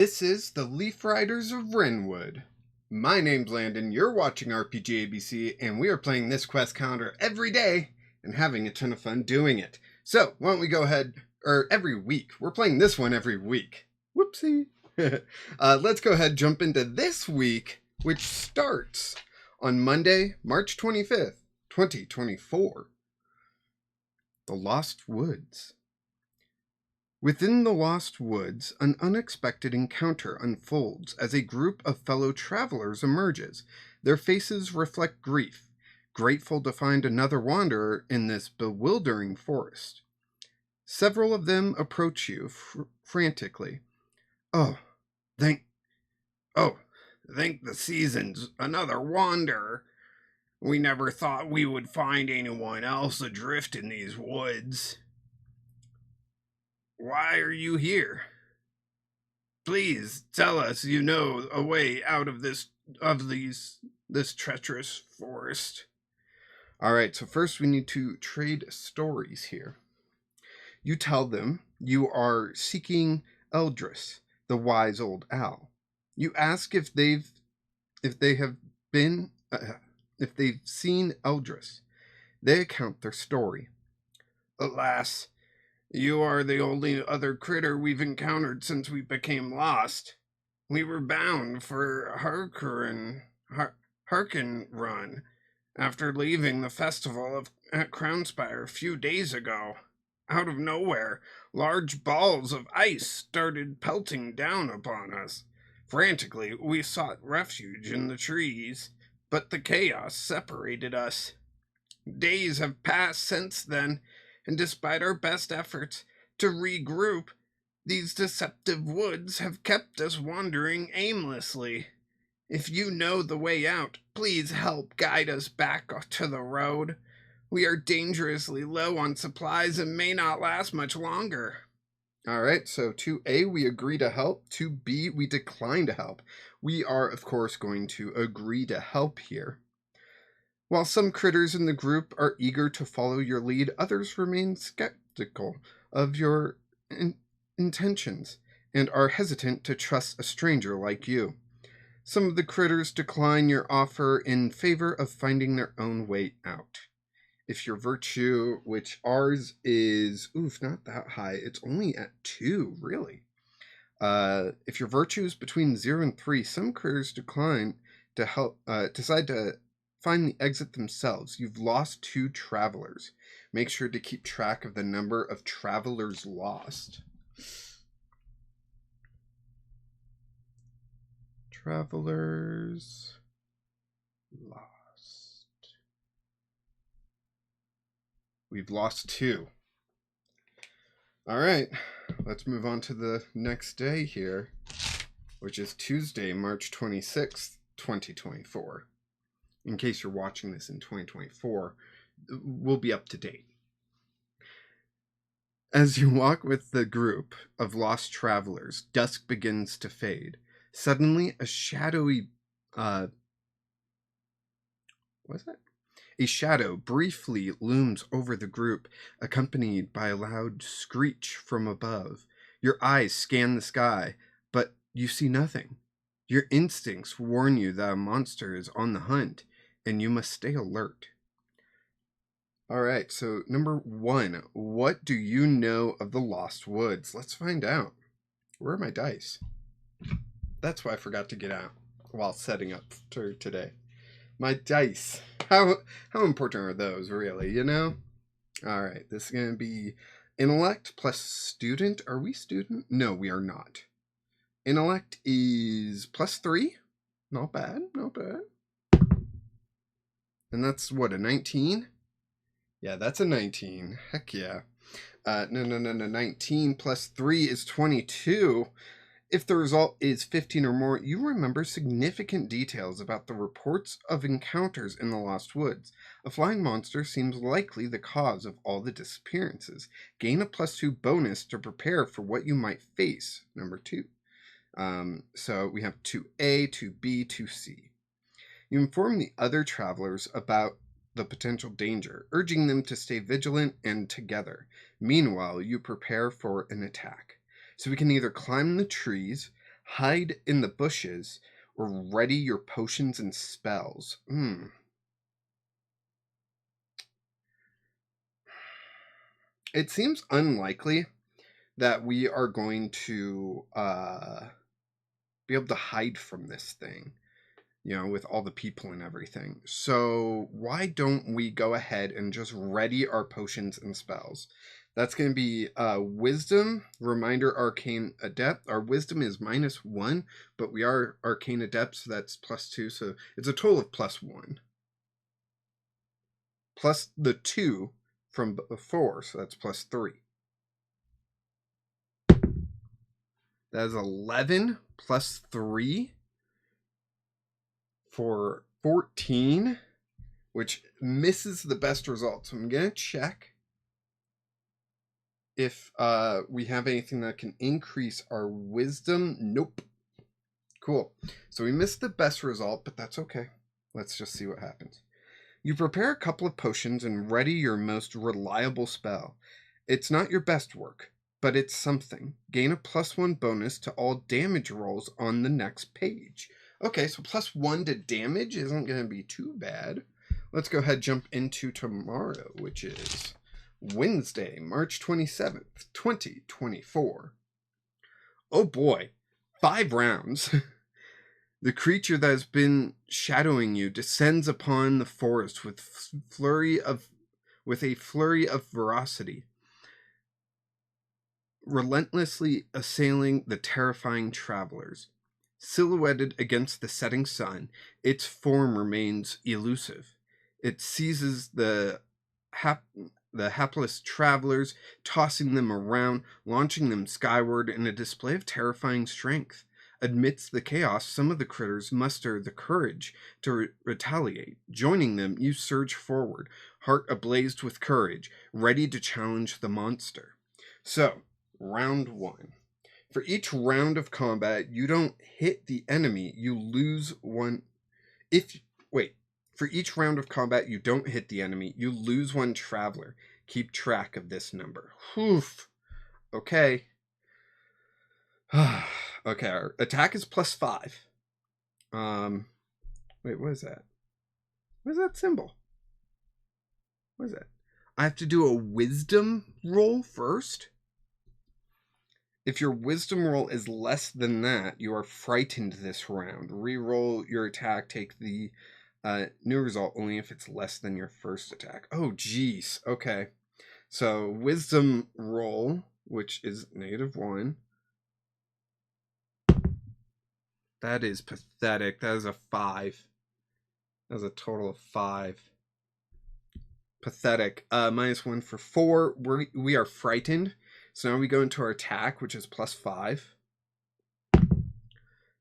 This is the Leaf Riders of Wrenwood. My name's Landon, you're watching RPG ABC, and we are playing this quest counter every day and having a ton of fun doing it. So, why don't we go ahead, or every week. We're playing this one every week. Whoopsie. Let's go ahead and jump into this week, which starts on Monday, March 25th, 2024. The Lost Woods. Within the Lost Woods, an unexpected encounter unfolds as a group of fellow travelers emerges. Their faces reflect grief, grateful to find another wanderer in this bewildering forest. Several of them approach you frantically. Thank the seasons, another wanderer. We never thought we would find anyone else adrift in these woods. Why are you here? Please tell us you know a way out of this treacherous forest. Alright, so first we need to trade stories here. You tell them you are seeking Eldris, the wise old owl. You ask if they've seen Eldris. They account their story. Alas, you are the only other critter we've encountered since we became lost. We were bound for Harkin Run after leaving the festival at Crownspire a few days ago. Out of nowhere, large balls of ice started pelting down upon us. Frantically, we sought refuge in the trees, but the chaos separated us. Days have passed since then, and despite our best efforts to regroup, these deceptive woods have kept us wandering aimlessly. If you know the way out, please help guide us back to the road. We are dangerously low on supplies and may not last much longer. Alright, so 2A, we agree to help. 2B, we decline to help. We are, of course, going to agree to help here. While some critters in the group are eager to follow your lead, others remain skeptical of your intentions and are hesitant to trust a stranger like you. Some of the critters decline your offer in favor of finding their own way out. If your virtue, which ours is, not that high, it's only at 2, really. If your virtue is between 0 and 3, some critters decide to find the exit themselves. You've lost 2 travelers. Make sure to keep track of the number of travelers lost. Travelers lost. We've lost 2. Alright, let's move on to the next day here, which is Tuesday, March 26th, 2024. In case you're watching this in 2024, we'll be up to date. As you walk with the group of lost travelers, dusk begins to fade. Suddenly, a shadowy, A shadow briefly looms over the group, accompanied by a loud screech from above. Your eyes scan the sky, but you see nothing. Your instincts warn you that a monster is on the hunt, and you must stay alert. Alright, so number 1, what do you know of the Lost Woods? Let's find out. Where are my dice? That's why I forgot to get out while setting up for today. My dice. How important are those, really, you know? Alright, this is going to be intellect plus student. Are we student? No, we are not. Intellect is plus 3. Not bad, not bad. And that's what, a 19? Yeah, that's a 19. Heck yeah. No. 19 plus 3 is 22. If the result is 15 or more, you remember significant details about the reports of encounters in the Lost Woods. A flying monster seems likely the cause of all the disappearances. Gain a plus 2 bonus to prepare for what you might face. Number 2. So we have 2A, 2B, 2C. You inform the other travelers about the potential danger, urging them to stay vigilant and together. Meanwhile, you prepare for an attack. So we can either climb the trees, hide in the bushes, or ready your potions and spells. It seems unlikely that we are going to be able to hide from this thing, with all the people and everything. So why don't we go ahead and just ready our potions and spells? That's going to be wisdom, reminder, arcane adept. Our wisdom is -1, but we are arcane adept, so that's +2. So it's a total of +1. Plus the 2 from before, so that's +3. That is 11 plus 3 for 14, which misses the best result. So I'm going to check if we have anything that can increase our wisdom. Nope. Cool. So we missed the best result, but that's okay. Let's just see what happens. You prepare a couple of potions and ready your most reliable spell. It's not your best work, but it's something. Gain a +1 bonus to all damage rolls on the next page. Okay, so +1 to damage isn't going to be too bad. Let's go ahead and jump into tomorrow, which is Wednesday, March 27th, 2024. Oh boy, 5 rounds. The creature that has been shadowing you descends upon the forest with a flurry of ferocity, relentlessly assailing the terrifying travelers. Silhouetted against the setting sun, its form remains elusive. It seizes the hapless travelers, tossing them around, launching them skyward in a display of terrifying strength. Amidst the chaos, some of the critters muster the courage to retaliate. Joining them, you surge forward, heart ablaze with courage, ready to challenge the monster. So, round 1. For each round of combat, you don't hit the enemy, you lose one. For each round of combat, you don't hit the enemy, you lose one traveler. Keep track of this number. Oof. Okay. Okay, our attack is +5. Wait, what is that? What is that symbol? What is that? I have to do a wisdom roll first? If your wisdom roll is less than that, you are frightened this round. Reroll your attack, take the new result only if it's less than your first attack. Oh, geez. Okay. So, wisdom roll, which is -1. That is pathetic. That is a 5. That was a total of 5. Pathetic. -1 for 4. We are frightened. So now we go into our attack, which is +5.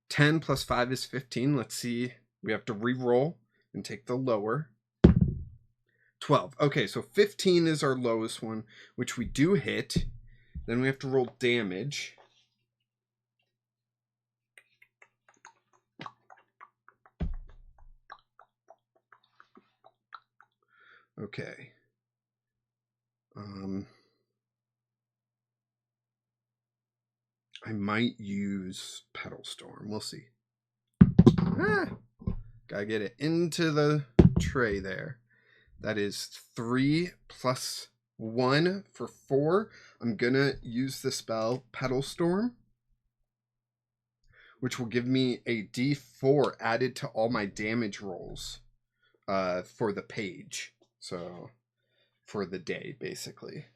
10 plus 5 is 15. Let's see. We have to re-roll and take the lower. 12. Okay, so 15 is our lowest one, which we do hit. Then we have to roll damage. Okay. I might use Petal Storm. We'll see. Gotta get it into the tray there. That is 3 plus 1 for 4. I'm gonna use the spell Petal Storm, which will give me a d4 added to all my damage rolls for the page. So, for the day, basically.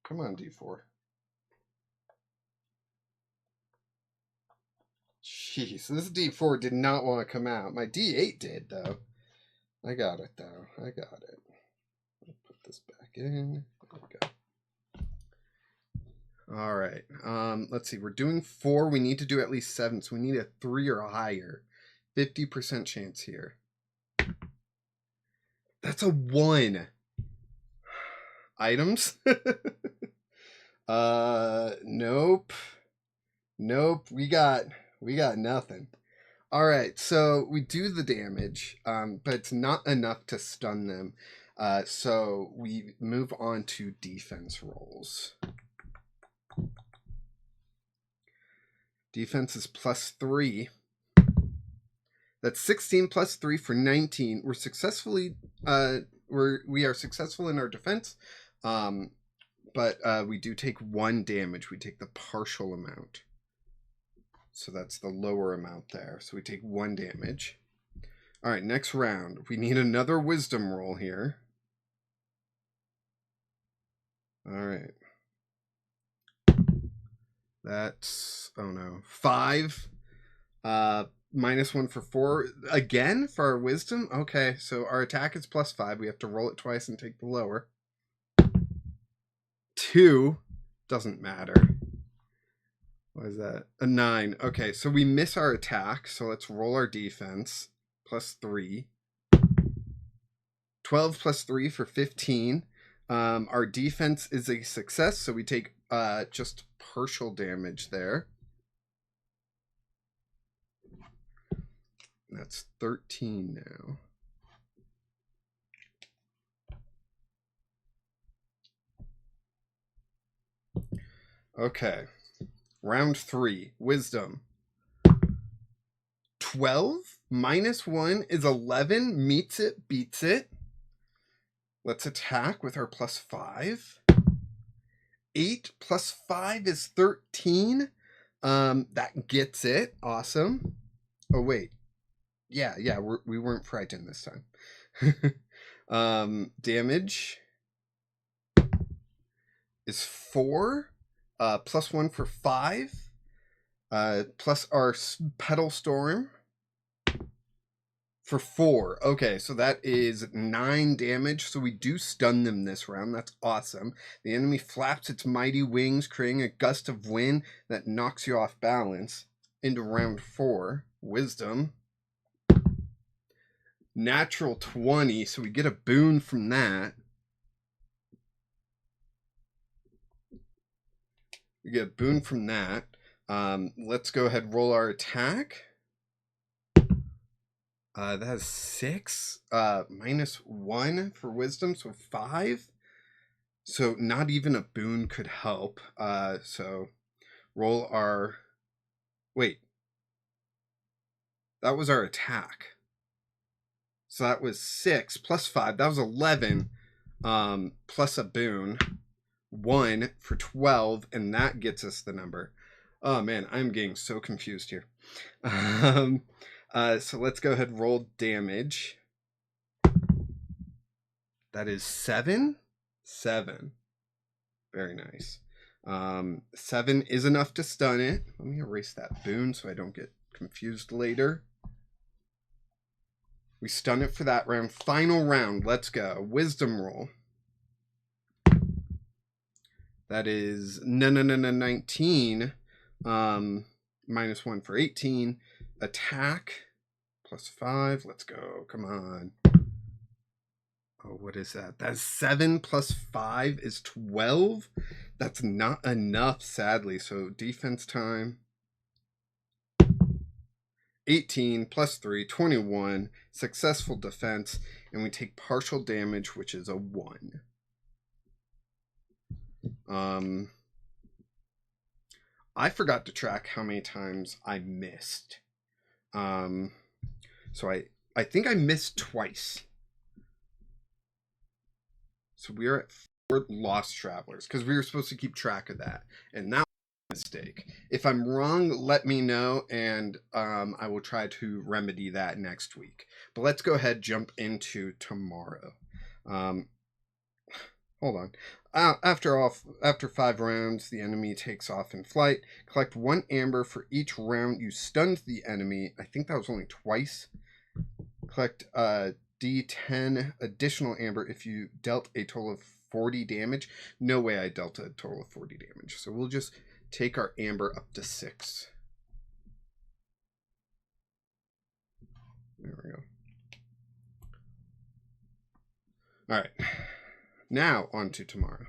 Come on, d4. Jeez, this d4 did not want to come out. My d8 did, though. I got it, though. I got it. I'll put this back in. There we go. All right. Let's see. We're doing 4. We need to do at least 7, so we need a 3 or higher. 50% chance here. That's a 1. Items? Nope. Nope. We got nothing. All right, so we do the damage, but it's not enough to stun them. So we move on to defense rolls. Defense is +3. That's 16 plus 3 for 19. We're successfully we are successful in our defense. But we do take 1 damage. We take the partial amount. So that's the lower amount there. So we take 1 damage. All right, next round. We need another wisdom roll here. All right. That's, oh no, 5. -1 for 4. Again for our wisdom? Okay, so our attack is +5. We have to roll it twice and take the lower. 2. Doesn't matter. What is that? A 9. Okay, so we miss our attack. So let's roll our defense. +3. 12 plus 3 for 15. Our defense is a success, so we take just partial damage there. That's 13 now. Okay. Round 3. Wisdom. 12 -1 is 11. Meets it, beats it. Let's attack with our +5. 8 plus 5 is 13. That gets it. Awesome. Oh, wait. Yeah, we weren't frightened this time. Damage is 4. +1 for 5. Plus our Petal Storm for 4. Okay, so that is 9 damage. So we do stun them this round. That's awesome. The enemy flaps its mighty wings, creating a gust of wind that knocks you off balance. Into round 4. Wisdom. Natural 20, so we get a boon from that. We get a boon from that. Let's go ahead and roll our attack. That has 6. -1 for wisdom, so 5. So not even a boon could help. So roll our... Wait. That was our attack. So that was 6 plus 5. That was 11. Plus a boon. 1 for 12, and that gets us the number. Oh man, I'm getting so confused here. So let's go ahead and roll damage. That is 7. 7. Very nice. 7 is enough to stun it. Let me erase that boon so I don't get confused later. We stun it for that round. Final round. Let's go. Wisdom roll. That is 19. -1 for 18. Attack +5. Let's go. Come on. Oh, what is that? That's 7 plus 5 is 12. That's not enough, sadly. So defense time. 18 plus 3, 21. Successful defense. And we take partial damage, which is a 1. I forgot to track how many times I missed. So I think I missed twice. So we are at 4 lost travelers because we were supposed to keep track of that. And that was a mistake. If I'm wrong, let me know, and I will try to remedy that next week. But let's go ahead and jump into tomorrow. Hold on. After 5 rounds, the enemy takes off in flight. Collect 1 amber for each round you stunned the enemy. I think that was only twice. Collect D10 additional amber if you dealt a total of 40 damage. No way I dealt a total of 40 damage. So we'll just take our amber up to 6. There we go. All right. Now on to tomorrow,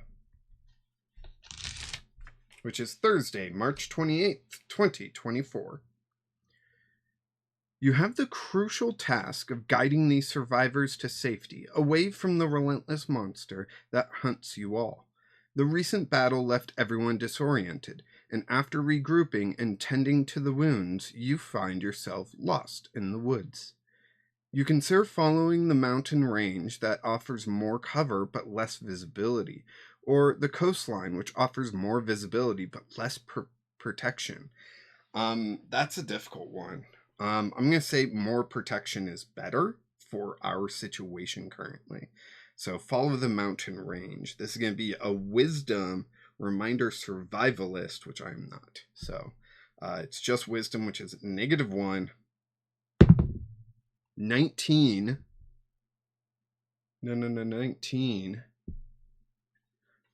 which is Thursday, March 28th, 2024. You have the crucial task of guiding these survivors to safety, away from the relentless monster that hunts you all. The recent battle left everyone disoriented, and after regrouping and tending to the wounds, you find yourself lost in the woods. You consider following the mountain range that offers more cover but less visibility, or the coastline, which offers more visibility but less protection. That's a difficult one. I'm going to say more protection is better for our situation currently. So follow the mountain range. This is going to be a wisdom reminder survivalist, which I am not. So it's just wisdom, which is -1. 19. No, 19.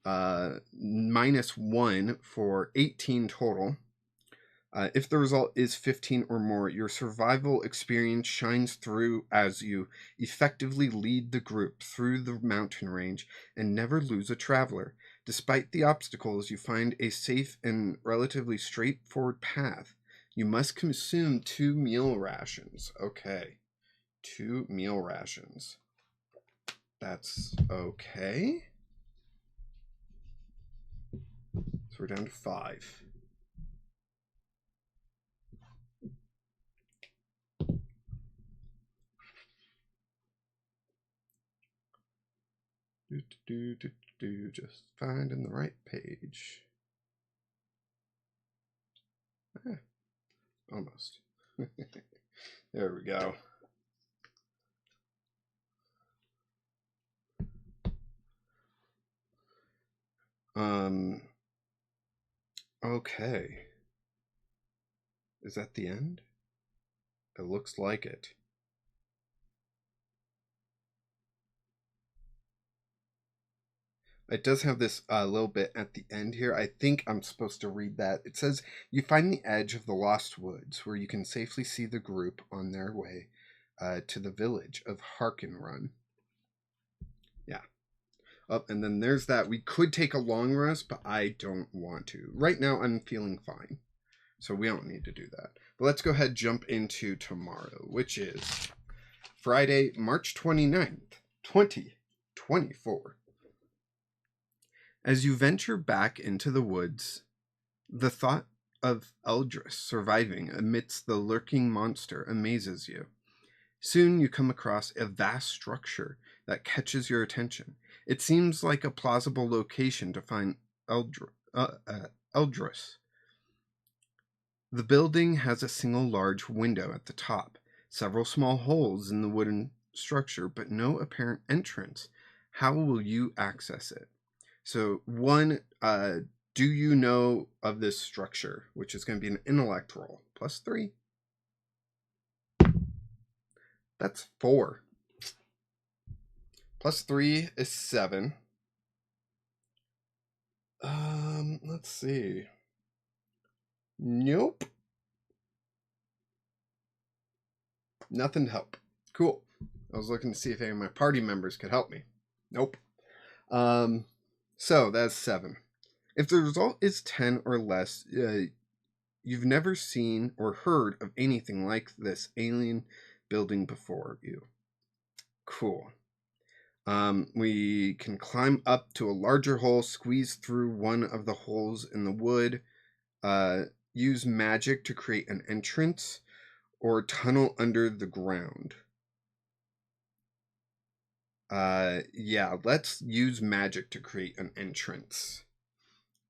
-1 for 18 total. If the result is 15 or more, your survival experience shines through as you effectively lead the group through the mountain range and never lose a traveler. Despite the obstacles, you find a safe and relatively straightforward path. You must consume 2 meal rations. Okay. 2 meal rations. That's okay. So we're down to 5. Just finding the right page. Almost. There we go. Okay. Is that the end? It looks like it. It does have this little bit at the end here. I think I'm supposed to read that. It says, you find the edge of the Lost Woods where you can safely see the group on their way to the village of Harkenrun. Yeah. And then there's that. We could take a long rest, but I don't want to. Right now, I'm feeling fine. So we don't need to do that. But let's go ahead and jump into tomorrow, which is Friday, March 29th, 2024. As you venture back into the woods, the thought of Eldris surviving amidst the lurking monster amazes you. Soon you come across a vast structure that catches your attention. It seems like a plausible location to find Eldris. The building has a single large window at the top, several small holes in the wooden structure, but no apparent entrance. How will you access it? So, one, do you know of this structure, which is going to be an intellect roll, +3? That's 4. +3 is 7. Let's see. Nope. Nothing to help. Cool. I was looking to see if any of my party members could help me. Nope. So that's 7. If the result is 10 or less, you've never seen or heard of anything like this alien building before you. Cool. We can climb up to a larger hole, squeeze through one of the holes in the wood, use magic to create an entrance, or tunnel under the ground. Yeah, let's use magic to create an entrance.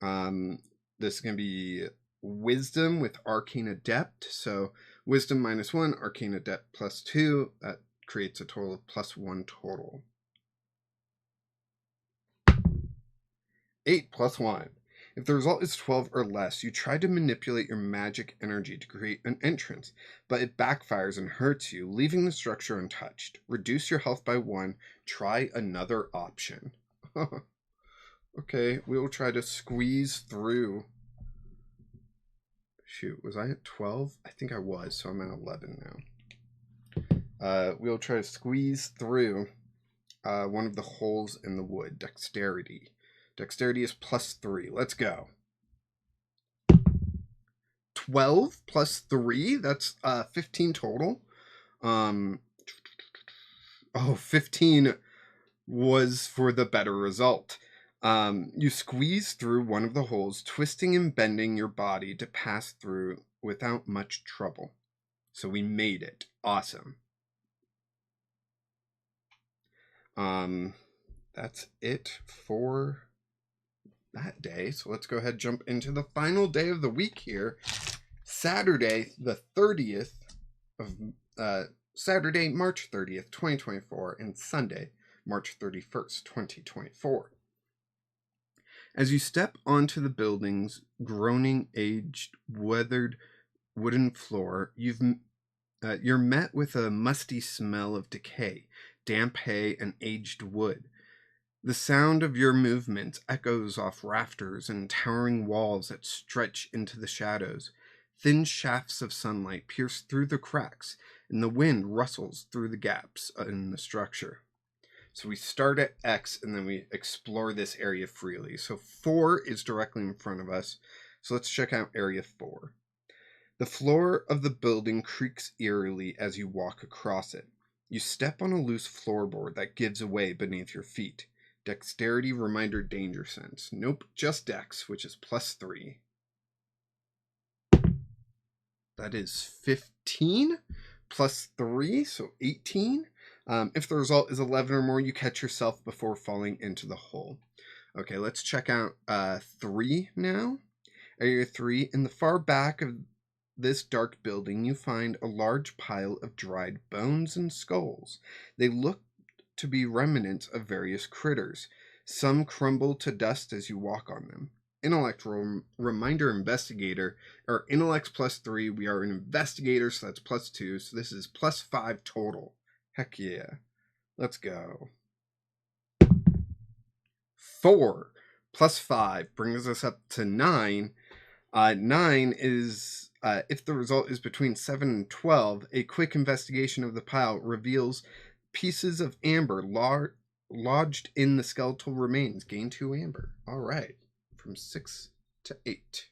This is going to be wisdom with arcane adept. So wisdom -1, arcane adept +2. That creates a total of +1 total. 8 + 1. If the result is 12 or less, you try to manipulate your magic energy to create an entrance, but it backfires and hurts you, leaving the structure untouched. Reduce your health by 1. Try another option. Okay, we will try to squeeze through. Shoot, was I at 12? I think I was, so I'm at 11 now. We'll try to squeeze through one of the holes in the wood. Dexterity. Dexterity is +3. Let's go. 12 + 3. That's 15 total. 15 was for the better result. You squeeze through one of the holes, twisting and bending your body to pass through without much trouble. So we made it. Awesome. That's it for that day. So let's go ahead and jump into the final day of the week here. Saturday, the 30th of Saturday, March 30th, 2024, and Sunday, March 31st, 2024. As you step onto the building's groaning, aged, weathered wooden floor, you're met with a musty smell of decay, damp hay, and aged wood. The sound of your movements echoes off rafters and towering walls that stretch into the shadows. Thin shafts of sunlight pierce through the cracks, and the wind rustles through the gaps in the structure. So we start at X, and then we explore this area freely. So 4 is directly in front of us. So let's check out area 4. The floor of the building creaks eerily as you walk across it. You step on a loose floorboard that gives away beneath your feet. Dexterity, reminder, danger sense. Nope, just Dex, which is +3. That is 15 +3, so 18. If the result is 11 or more, you catch yourself before falling into the hole. Okay, let's check out 3 now. Area 3, in the far back of this dark building, you find a large pile of dried bones and skulls. They look to be remnants of various critters. Some crumble to dust as you walk on them. Intellect reminder, investigator. Our intellect's +3. We are an investigator, so that's +2. So this is +5 total. Heck yeah. Let's go. 4 +5 brings us up to 9. 9 is, if the result is between 7 and 12, a quick investigation of the pile reveals pieces of amber lodged in the skeletal remains. Gain 2 amber. All right. From 6 to 8.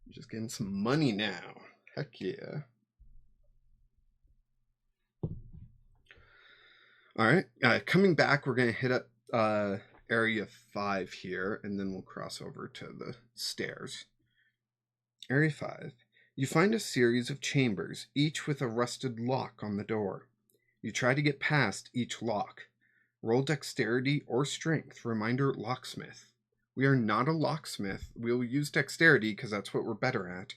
Just getting some money now. Heck yeah. All right. Coming back, we're going to hit up area 5 here, and then we'll cross over to the stairs. Area 5. You find a series of chambers, each with a rusted lock on the door. You try to get past each lock. Roll dexterity or strength. Reminder, locksmith. We are not a locksmith. We'll use dexterity because that's what we're better at.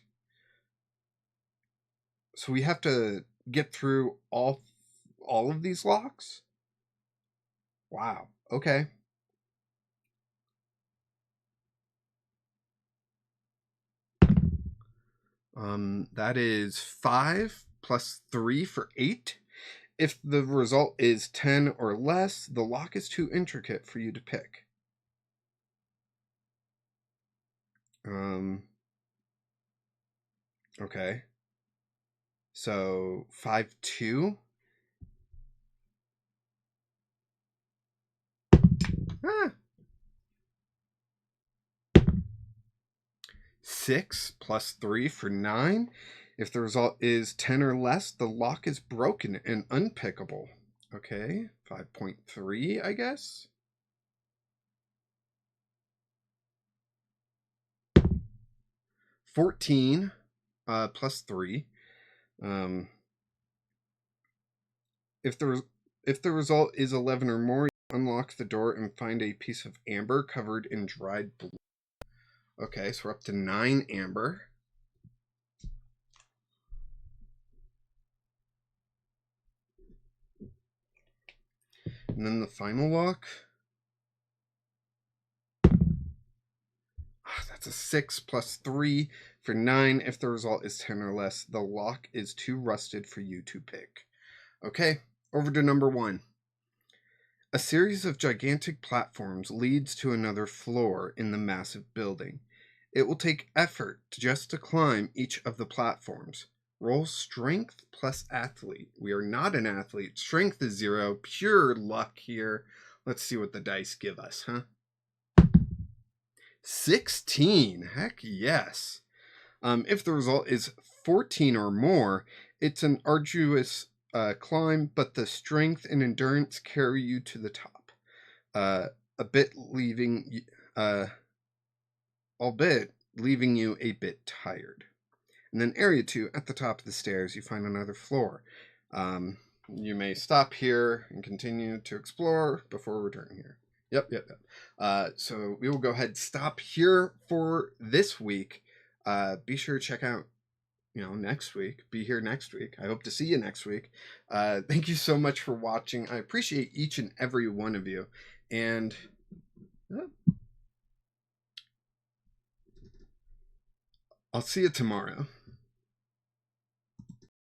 So we have to get through all of these locks? Wow. Okay. That is 5 +3 for 8. If the result is 10 or less, the lock is too intricate for you to pick. Okay. So 5, 2. 6 +3 for 9. If the result is 10 or less, the lock is broken and unpickable. Okay, 5.3, I guess. 14 +3. If the result is 11 or more, you unlock the door and find a piece of amber covered in dried blood. Okay, so we're up to 9 amber. And then the final lock. That's a 6 +3 for 9. If the result is 10 or less, the lock is too rusted for you to pick. Okay, over to number 1. A series of gigantic platforms leads to another floor in the massive building. It will take effort just to climb each of the platforms. Roll strength plus athlete. We are not an athlete. Strength is 0. Pure luck here. Let's see what the dice give us, huh? 16. Heck yes. If the result is 14 or more, it's an arduous climb, but the strength and endurance carry you to the top. A bit leaving, albeit leaving you a bit tired. And then area 2, at the top of the stairs, you find another floor. You may stop here and continue to explore before returning here. Yep. So we will go ahead and stop here for this week. Be sure to check out, next week. Be here next week. I hope to see you next week. Thank you so much for watching. I appreciate each and every one of you. And I'll see you tomorrow.